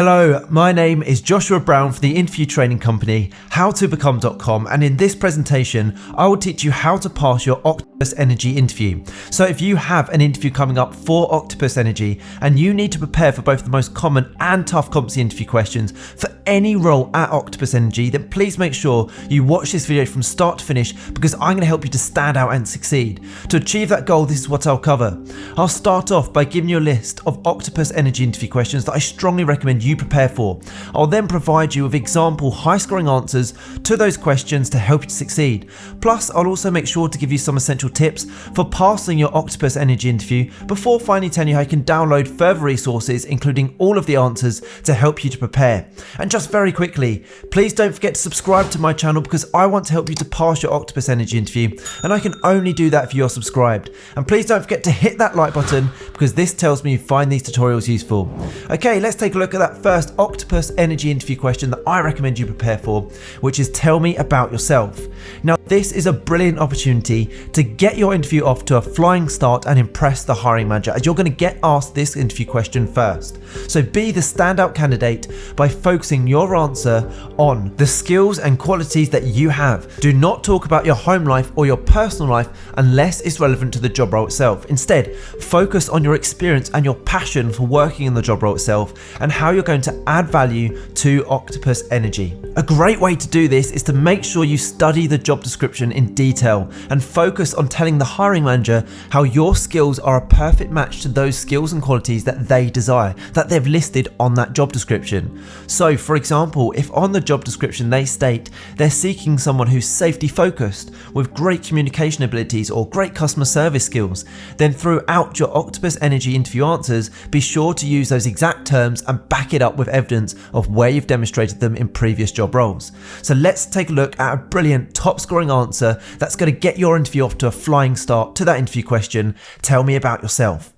Hello, my name is Joshua Brown for the interview training company howtobecome.com, and in this presentation I will teach you how to pass your Octopus Energy interview. So if you have an interview coming up for Octopus Energy and you need to prepare for both the most common and tough competency interview questions for any role at Octopus Energy, then please make sure you watch this video from start to finish, because I'm going to help you to stand out and succeed. To achieve that goal, this is what I'll cover. I'll start off by giving you a list of Octopus Energy interview questions that I strongly recommend you prepare for. I'll then provide you with example high-scoring answers to those questions to help you to succeed. Plus, I'll also make sure to give you some essential tips for passing your Octopus Energy interview before finally telling you how you can download further resources, including all of the answers to help you to prepare. And just very quickly, please don't forget to subscribe to my channel, because I want to help you to pass your Octopus Energy interview, and I can only do that if you're subscribed. And please don't forget to hit that like button, because this tells me you find these tutorials useful. Okay, let's take a look at that first Octopus Energy interview question that I recommend you prepare for, which is tell me about yourself. Now, this is a brilliant opportunity to get your interview off to a flying start and impress the hiring manager, as you're going to get asked this interview question first. So be the standout candidate by focusing your answer on the skills and qualities that you have. Do not talk about your home life or your personal life unless it's relevant to the job role itself. Instead, focus on your experience and your passion for working in the job role itself and how you're going to add value to Octopus Energy. A great way to do this is to make sure you study the job description in detail and focus on telling the hiring manager how your skills are a perfect match to those skills and qualities that they desire, that they've listed on that job description. So, for example, if on the job description they state they're seeking someone who's safety focused with great communication abilities or great customer service skills, then throughout your Octopus Energy interview answers, be sure to use those exact terms and back it up with evidence of where you've demonstrated them in previous job roles. So let's take a look at a brilliant top scoring answer that's going to get your interview off to a flying start to that interview question. Tell me about yourself.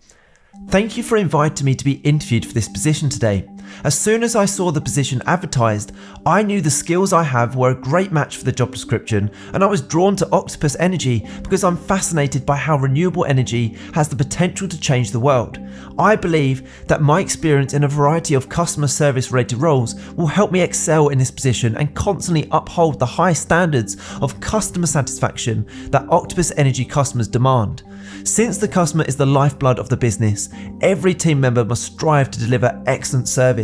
Thank you for inviting me to be interviewed for this position today. As soon as I saw the position advertised, I knew the skills I have were a great match for the job description, and I was drawn to Octopus Energy because I'm fascinated by how renewable energy has the potential to change the world. I believe that my experience in a variety of customer service related roles will help me excel in this position and constantly uphold the high standards of customer satisfaction that Octopus Energy customers demand. Since the customer is the lifeblood of the business, every team member must strive to deliver excellent service.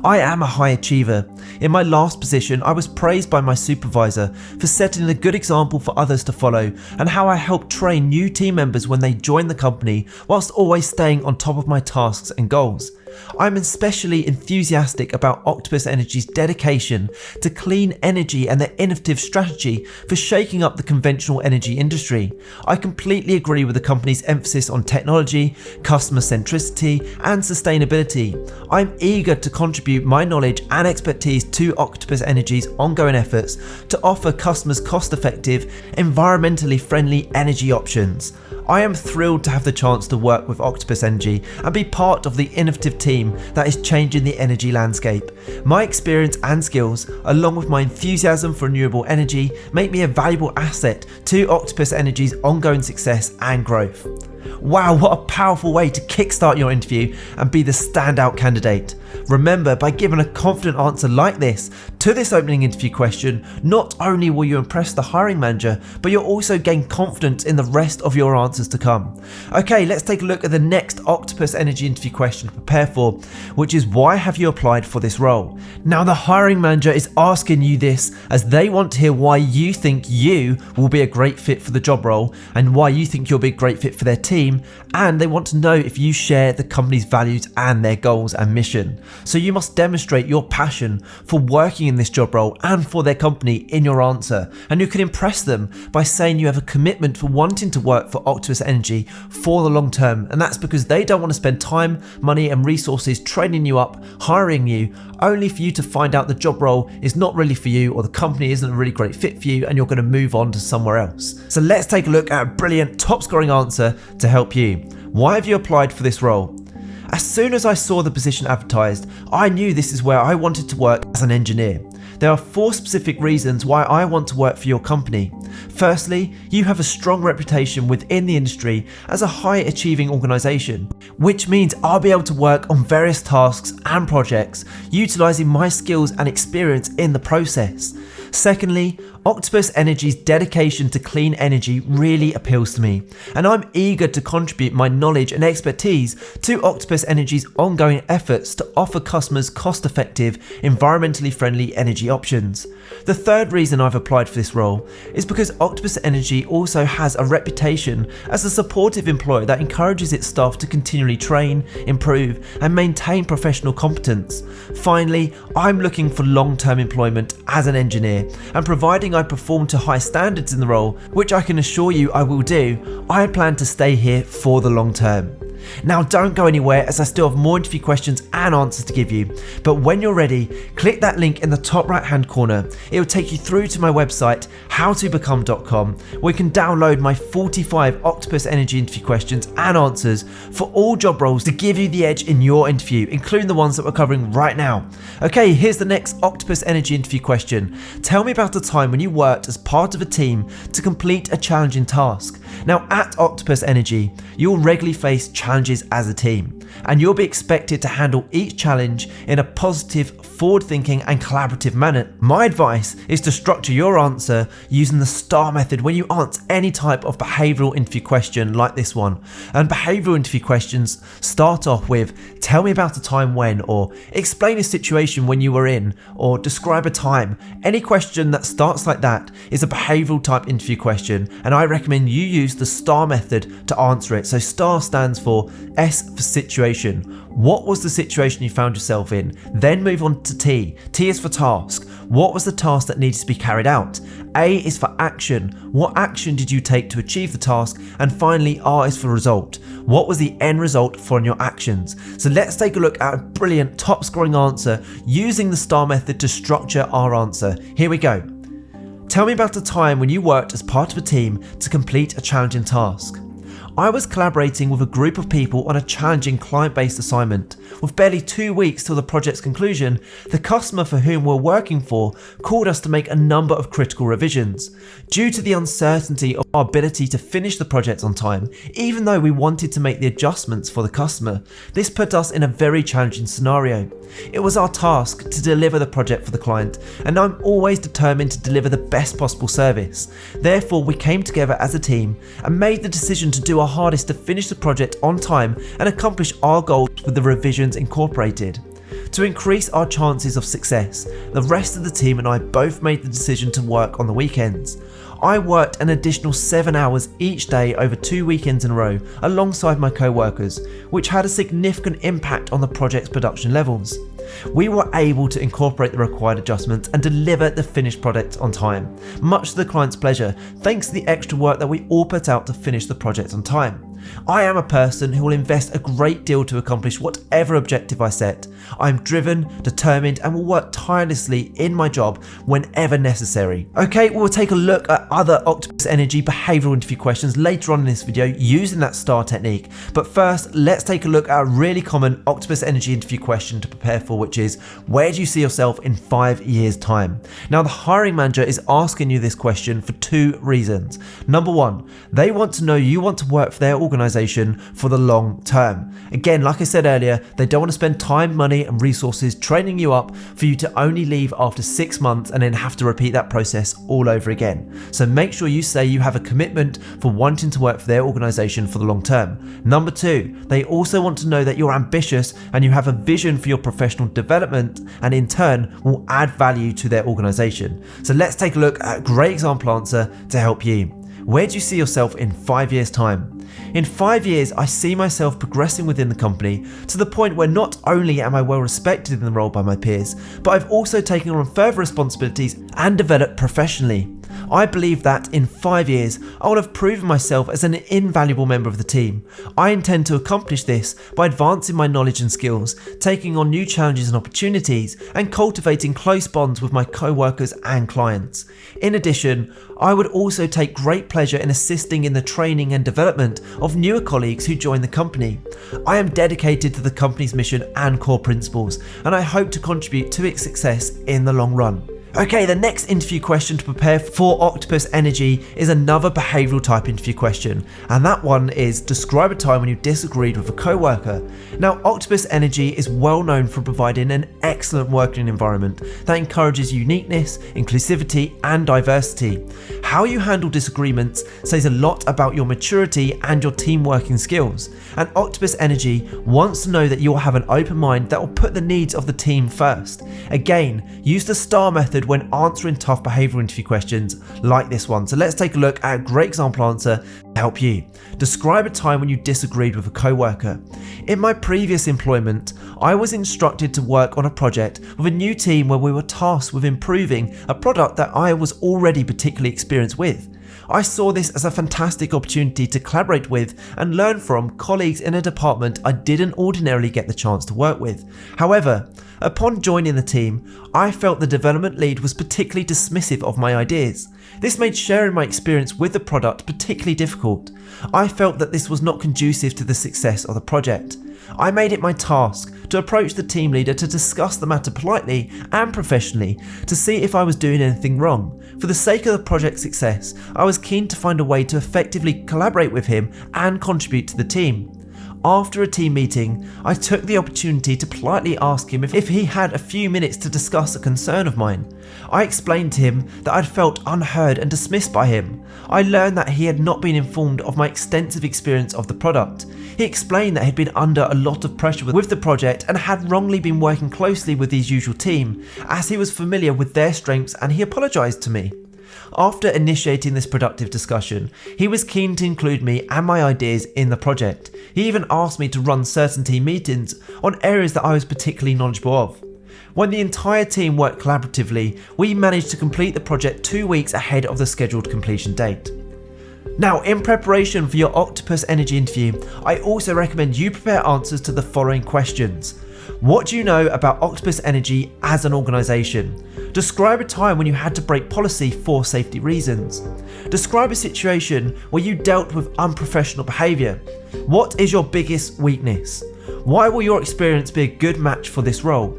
I am a high achiever. In my last position, I was praised by my supervisor for setting a good example for others to follow, and how I helped train new team members when they join the company whilst always staying on top of my tasks and goals. I'm especially enthusiastic about Octopus Energy's dedication to clean energy and their innovative strategy for shaking up the conventional energy industry. I completely agree with the company's emphasis on technology, customer centricity, and sustainability. I'm eager to contribute my knowledge and expertise to Octopus Energy's ongoing efforts to offer customers cost-effective, environmentally friendly energy options. I am thrilled to have the chance to work with Octopus Energy and be part of the innovative team that is changing the energy landscape. My experience and skills, along with my enthusiasm for renewable energy, make me a valuable asset to Octopus Energy's ongoing success and growth. Wow, what a powerful way to kickstart your interview and be the standout candidate. Remember, by giving a confident answer like this to this opening interview question, not only will you impress the hiring manager, but you'll also gain confidence in the rest of your answers to come. Okay, let's take a look at the next Octopus Energy interview question to prepare for, which is why have you applied for this role? Now, the hiring manager is asking you this as they want to hear why you think you will be a great fit for the job role and why you think you'll be a great fit for their team, and they want to know if you share the company's values and their goals and mission. So you must demonstrate your passion for working in this job role and for their company in your answer, and you can impress them by saying you have a commitment for wanting to work for Octopus Energy for the long term, and that's because they don't want to spend time, money and resources training you up, hiring you, only for you to find out the job role is not really for you or the company isn't a really great fit for you and you're going to move on to somewhere else. So let's take a look at a brilliant top scoring answer to help you. Why have you applied for this role? As soon as I saw the position advertised, I knew this is where I wanted to work as an engineer. There are 4 specific reasons why I want to work for your company. Firstly, you have a strong reputation within the industry as a high achieving organisation, which means I'll be able to work on various tasks and projects utilising my skills and experience in the process. Secondly, Octopus Energy's dedication to clean energy really appeals to me, and I'm eager to contribute my knowledge and expertise to Octopus Energy's ongoing efforts to offer customers cost-effective, environmentally friendly energy options. The third reason I've applied for this role is because Octopus Energy also has a reputation as a supportive employer that encourages its staff to continually train, improve, and maintain professional competence. Finally, I'm looking for long-term employment as an engineer, and providing I perform to high standards in the role, which I can assure you I will do, I plan to stay here for the long term. Now don't go anywhere, as I still have more interview questions and answers to give you, but when you're ready, click that link in the top right hand corner. It will take you through to my website howtobecome.com, where you can download my 45 Octopus Energy interview questions and answers for all job roles to give you the edge in your interview, including the ones that we're covering right now. Okay, here's the next Octopus Energy interview question. Tell me about a time when you worked as part of a team to complete a challenging task. Now at Octopus Energy, you'll regularly face challenges as a team, and you'll be expected to handle each challenge in a positive, forward-thinking and collaborative manner. My advice is to structure your answer using the STAR method when you answer any type of behavioural interview question like this one. And behavioural interview questions start off with, tell me about a time when, or explain a situation when you were in, or describe a time. Any question that starts like that is a behavioural type interview question, and I recommend you use the STAR method to answer it. So STAR stands for S for situation. What was the situation you found yourself in? Then move on to T. T is for task. What was the task that needed to be carried out? A is for action. What action did you take to achieve the task? And finally, R is for result. What was the end result from your actions? So let's take a look at a brilliant top scoring answer using the STAR method to structure our answer. Here we go. Tell me about a time when you worked as part of a team to complete a challenging task. I was collaborating with a group of people on a challenging client-based assignment. With barely 2 weeks till the project's conclusion, the customer for whom we're working for called us to make a number of critical revisions. Due to the uncertainty of our ability to finish the project on time, even though we wanted to make the adjustments for the customer, this put us in a very challenging scenario. It was our task to deliver the project for the client, and I'm always determined to deliver the best possible service. Therefore, we came together as a team and made the decision to do our hardest to finish the project on time and accomplish our goals with the revisions incorporated. To increase our chances of success, the rest of the team and I both made the decision to work on the weekends. I worked an additional 7 hours each day over 2 weekends in a row alongside my co-workers, which had a significant impact on the project's production levels. We were able to incorporate the required adjustments and deliver the finished product on time, much to the client's pleasure, thanks to the extra work that we all put out to finish the project on time. I am a person who will invest a great deal to accomplish whatever objective I set. I am driven, determined, and will work tirelessly in my job whenever necessary. Okay, we'll take a look at other Octopus Energy behavioural interview questions later on in this video using that STAR technique. But first, let's take a look at a really common Octopus Energy interview question to prepare for, which is, where do you see yourself in 5 years' time? Now, the hiring manager is asking you this question for 2 reasons. Number 1, they want to know you want to work for their organisation for the long term. Again, like I said earlier, they don't want to spend time, money and resources training you up for you to only leave after 6 months and then have to repeat that process all over again. So make sure you say you have a commitment for wanting to work for their organisation for the long term. Number 2, they also want to know that you're ambitious and you have a vision for your professional development, and in turn will add value to their organisation. So let's take a look at a great example answer to help you. Where do you see yourself in 5 years' time? In 5 years, I see myself progressing within the company to the point where not only am I well respected in the role by my peers, but I've also taken on further responsibilities and developed professionally. I believe that in 5 years, I will have proven myself as an invaluable member of the team. I intend to accomplish this by advancing my knowledge and skills, taking on new challenges and opportunities, and cultivating close bonds with my co-workers and clients. In addition, I would also take great pleasure in assisting in the training and development of newer colleagues who join the company. I am dedicated to the company's mission and core principles, and I hope to contribute to its success in the long run. Okay, the next interview question to prepare for Octopus Energy is another behavioural type interview question, and that one is describe a time when you disagreed with a co-worker. Now, Octopus Energy is well known for providing an excellent working environment that encourages uniqueness, inclusivity and diversity. How you handle disagreements says a lot about your maturity and your team working skills, and Octopus Energy wants to know that you'll have an open mind that will put the needs of the team first. Again, use the STAR method when answering tough behavioural interview questions like this one. So let's take a look at a great example answer to help you. Describe a time when you disagreed with a co-worker. In my previous employment, I was instructed to work on a project with a new team where we were tasked with improving a product that I was already particularly experienced with. I saw this as a fantastic opportunity to collaborate with and learn from colleagues in a department I didn't ordinarily get the chance to work with. However, upon joining the team, I felt the development lead was particularly dismissive of my ideas. This made sharing my experience with the product particularly difficult. I felt that this was not conducive to the success of the project. I made it my task to approach the team leader to discuss the matter politely and professionally to see if I was doing anything wrong. For the sake of the project's success, I was keen to find a way to effectively collaborate with him and contribute to the team. After a team meeting, I took the opportunity to politely ask him if he had a few minutes to discuss a concern of mine. I explained to him that I'd felt unheard and dismissed by him. I learned that he had not been informed of my extensive experience of the product. He explained that he'd been under a lot of pressure with the project and had wrongly been working closely with his usual team, as he was familiar with their strengths, and he apologised to me. After initiating this productive discussion, he was keen to include me and my ideas in the project. He even asked me to run certain team meetings on areas that I was particularly knowledgeable of. When the entire team worked collaboratively, we managed to complete the project 2 weeks ahead of the scheduled completion date. Now, in preparation for your Octopus Energy interview, I also recommend you prepare answers to the following questions. What do you know about Octopus Energy as an organisation? Describe a time when you had to break policy for safety reasons. Describe a situation where you dealt with unprofessional behaviour. What is your biggest weakness? Why will your experience be a good match for this role?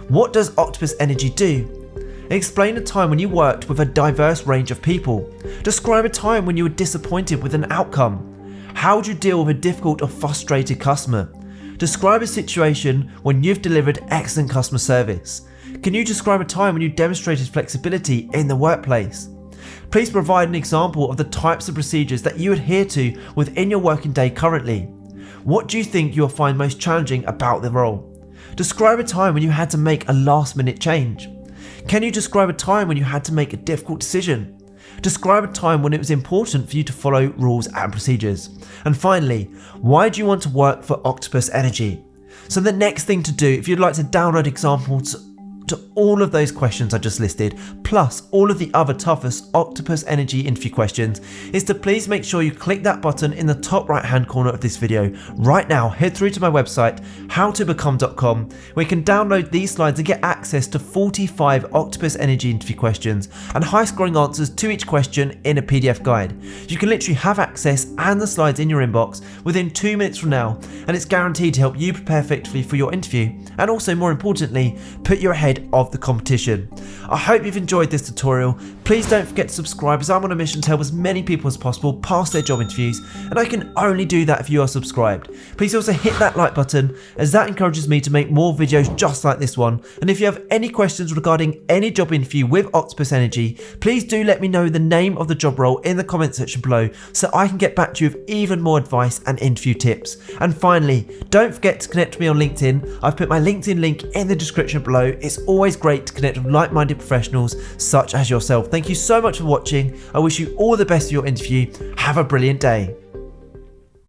What does Octopus Energy do? Explain a time when you worked with a diverse range of people. Describe a time when you were disappointed with an outcome. How do you deal with a difficult or frustrated customer? Describe a situation when you've delivered excellent customer service. Can you describe a time when you demonstrated flexibility in the workplace? Please provide an example of the types of procedures that you adhere to within your working day currently. What do you think you will find most challenging about the role? Describe a time when you had to make a last-minute change. Can you describe a time when you had to make a difficult decision? Describe a time when it was important for you to follow rules and procedures. And finally, why do you want to work for Octopus Energy? So the next thing to do, if you'd like to download examples to all of those questions I just listed, plus all of the other toughest Octopus Energy interview questions, is to please make sure you click that button in the top right hand corner of this video. Right now, head through to my website, howtobecome.com, where you can download these slides and get access to 45 Octopus Energy interview questions and high scoring answers to each question in a PDF guide. You can literally have access and the slides in your inbox within 2 minutes from now, and it's guaranteed to help you prepare effectively for your interview, and also more importantly, put you ahead of the competition. I hope you've enjoyed this tutorial. Please don't forget to subscribe, as I'm on a mission to help as many people as possible pass their job interviews, and I can only do that if you are subscribed. Please also hit that like button, as that encourages me to make more videos just like this one. And if you have any questions regarding any job interview with Octopus Energy, please do let me know the name of the job role in the comment section below, so I can get back to you with even more advice and interview tips. And finally, don't forget to connect with me on LinkedIn. I've put my LinkedIn link in the description below. It's always great to connect with like-minded professionals such as yourself. Thank you so much for watching. I wish you all the best for your interview. Have a brilliant day.